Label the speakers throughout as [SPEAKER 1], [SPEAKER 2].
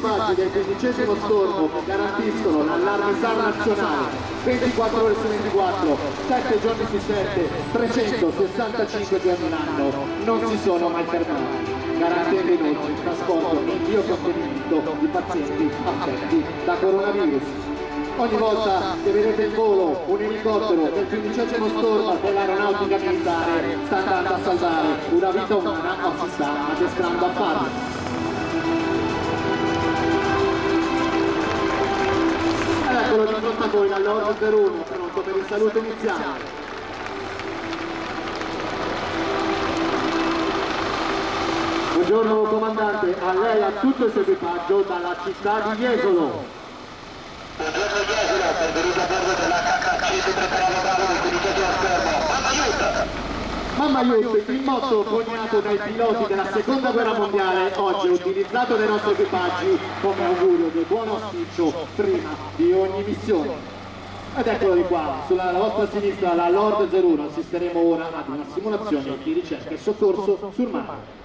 [SPEAKER 1] equipaggi del 15° stormo che garantiscono l'allarme nazionale 24 ore su 24, 7 giorni su 7, 365 giorni l'anno, non si sono mai fermati, garantendo inoltre il trasporto e invio contenimento di pazienti affetti da coronavirus. Ogni volta che vedete in volo un elicottero del 15° stormo dell'aeronautica militare sta andando a salvare una vita umana o si sta addestrando a farlo. Eccolo di fronte a voi la Lord 01, pronto per il saluto iniziale. Buongiorno comandante, a lei e a tutto il suo equipaggio dalla città di Jesolo.
[SPEAKER 2] Buongiorno Jesolo, benvenuto a bordo dell'HHC super caravano del 15° stormo.
[SPEAKER 1] Mamma Aiuto, il motto coniato dai piloti della seconda guerra mondiale, oggi è utilizzato dai nostri equipaggi come augurio di buon auspicio prima di ogni missione. Ed eccolo di qua, sulla vostra sinistra la Lord 01, assisteremo ora ad una simulazione di ricerca e soccorso sul mare.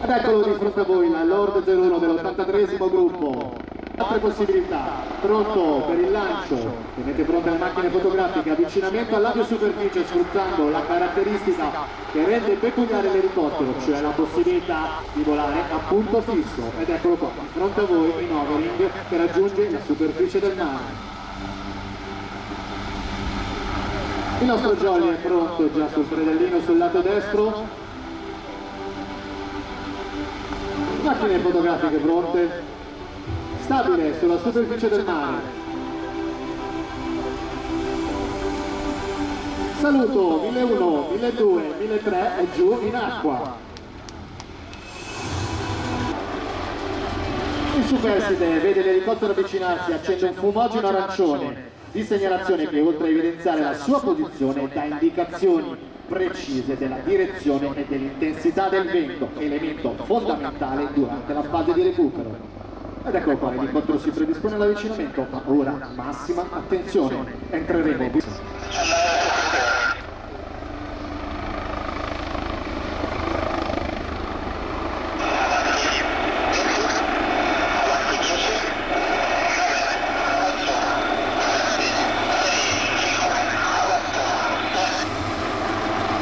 [SPEAKER 1] Ed eccolo di fronte a voi la Lord 01 dell'83° gruppo. Altre possibilità, pronto per il lancio, tenete pronte le macchine fotografiche, avvicinamento all'aviosuperficie sfruttando la caratteristica che rende peculiare l'elicottero, cioè la possibilità di volare a punto fisso. Ed eccolo qua, di fronte a voi in overing che raggiunge la superficie del mare. Il nostro Jolly è pronto già sul predellino sul lato destro. Macchine fotografiche pronte. Stabile sulla superficie del mare. Saluto 1001, 1002, 1003 e giù in acqua. Il superstite vede l'elicottero avvicinarsi, accende un fumogeno arancione di segnalazione che oltre a evidenziare la sua posizione dà indicazioni precise della direzione e dell'intensità del vento, elemento fondamentale durante la fase di recupero. Ed ecco qua, l'elicottero si predispone all'avvicinamento, ma ora massima attenzione, entreremo.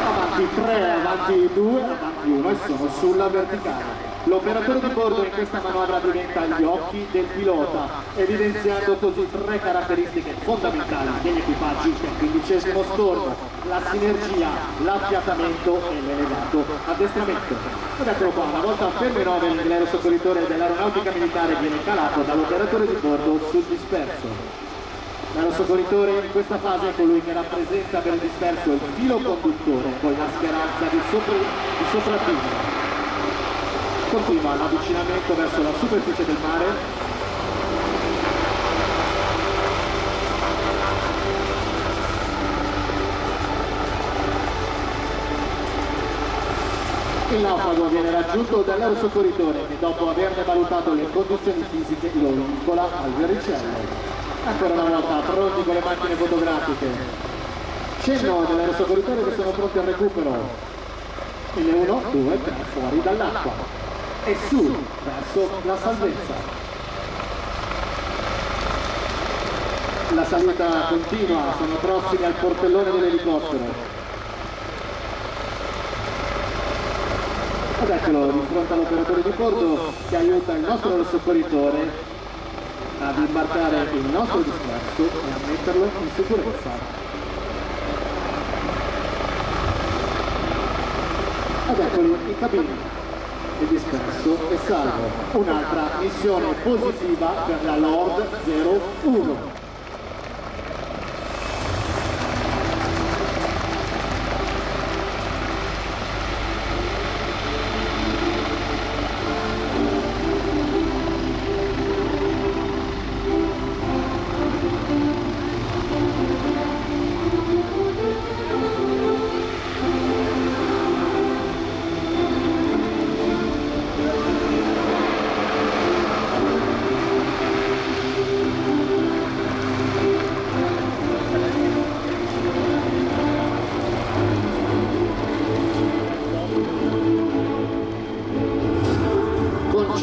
[SPEAKER 1] Avanti 3, avanti 2, avanti 1 e sono sulla verticale. L'operatore di bordo in questa manovra diventa gli occhi del pilota, evidenziando così tre caratteristiche fondamentali degli equipaggi del 15° stormo: la sinergia, l'affiatamento e l'elevato addestramento. Ed eccolo qua, una volta fermo in overing, l'aerosoccorritore dell'aeronautica militare viene calato dall'operatore di bordo sul disperso. L'aerosoccorritore in questa fase è colui che rappresenta per il disperso il filo conduttore con la speranza di sopravvivere. Continua l'avvicinamento verso la superficie del mare. Il naufrago viene raggiunto dall'aerosoccorritore che dopo averne valutato le condizioni fisiche lo vincola al verricello. Ancora una volta pronti con le macchine fotografiche. Cenno dell'aerosoccorritore che sono pronti al recupero. 1, 2, 3 fuori dall'acqua e su verso la salvezza. La salita continua, sono prossimi al portellone dell'elicottero. Ed eccolo di fronte all'operatore di bordo che aiuta il nostro soccorritore ad imbarcare il nostro disperso e a metterlo in sicurezza. Ed eccoli in cabina. Il disperso è salvo. Un'altra missione positiva per la Lord 01.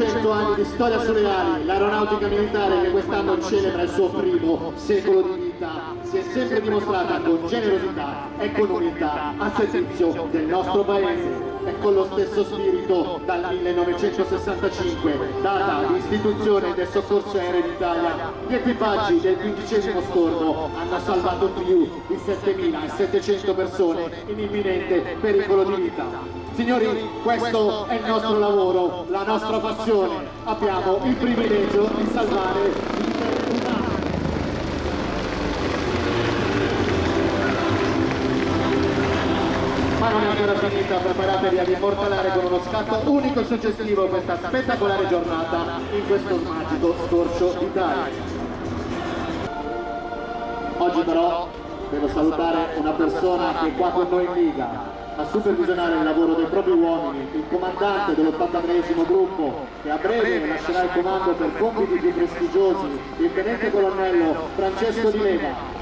[SPEAKER 1] 200 anni di storia sulle ali, l'aeronautica militare che quest'anno celebra il suo primo secolo di vita si è sempre dimostrata con generosità e con umiltà a servizio del nostro paese. E con lo stesso spirito dal 1965, data l'istituzione del soccorso aereo d'Italia, gli equipaggi del 15° stormo hanno salvato più di 7.700 persone in imminente pericolo di vita. Signori, questo è il nostro lavoro, la nostra passione. Abbiamo il privilegio di salvare vite umane. Ma non è ancora finita, preparatevi ad immortalare con uno scatto unico e suggestivo questa spettacolare giornata in questo magico scorcio d'Italia. Oggi però devo salutare una persona che è qua con noi in Liga a supervisionare il lavoro dei propri uomini, il comandante dell'83° gruppo che a breve lascerà il comando per compiti più prestigiosi, il tenente colonnello Francesco Di Lega.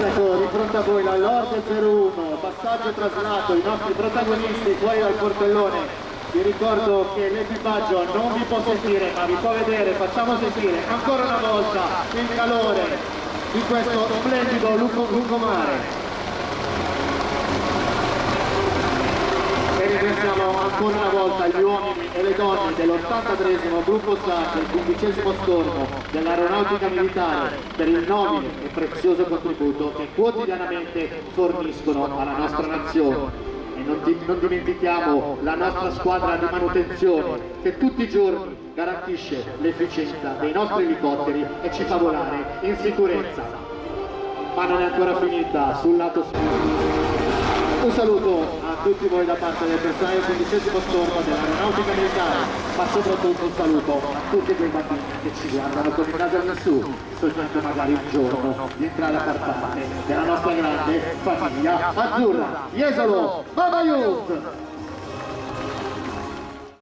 [SPEAKER 1] Ecco, di fronte a voi la Lord 01, passaggio traslato, i nostri protagonisti fuori dal portellone. Vi ricordo che l'equipaggio non vi può sentire, ma vi può vedere. Facciamo sentire ancora una volta il calore di questo splendido lungomare. E ringraziamo ancora una volta gli uomini e le donne dell'83° gruppo SAR del 15° stormo dell'aeronautica militare per il nobile e prezioso contributo che quotidianamente forniscono alla nostra nazione. E non dimentichiamo la nostra squadra di manutenzione che tutti i giorni garantisce l'efficienza dei nostri elicotteri e ci fa volare in sicurezza. Ma non è ancora finita sul lato sud. Un saluto a tutti voi da parte del personale del 15° stormo dell'aeronautica militare, ma soprattutto un saluto a tutti quei bambini che ci guardano con il naso in su, sognando magari un giorno di entrare a far parte della nostra grande famiglia azzurra. Jesolo, Baba Youth!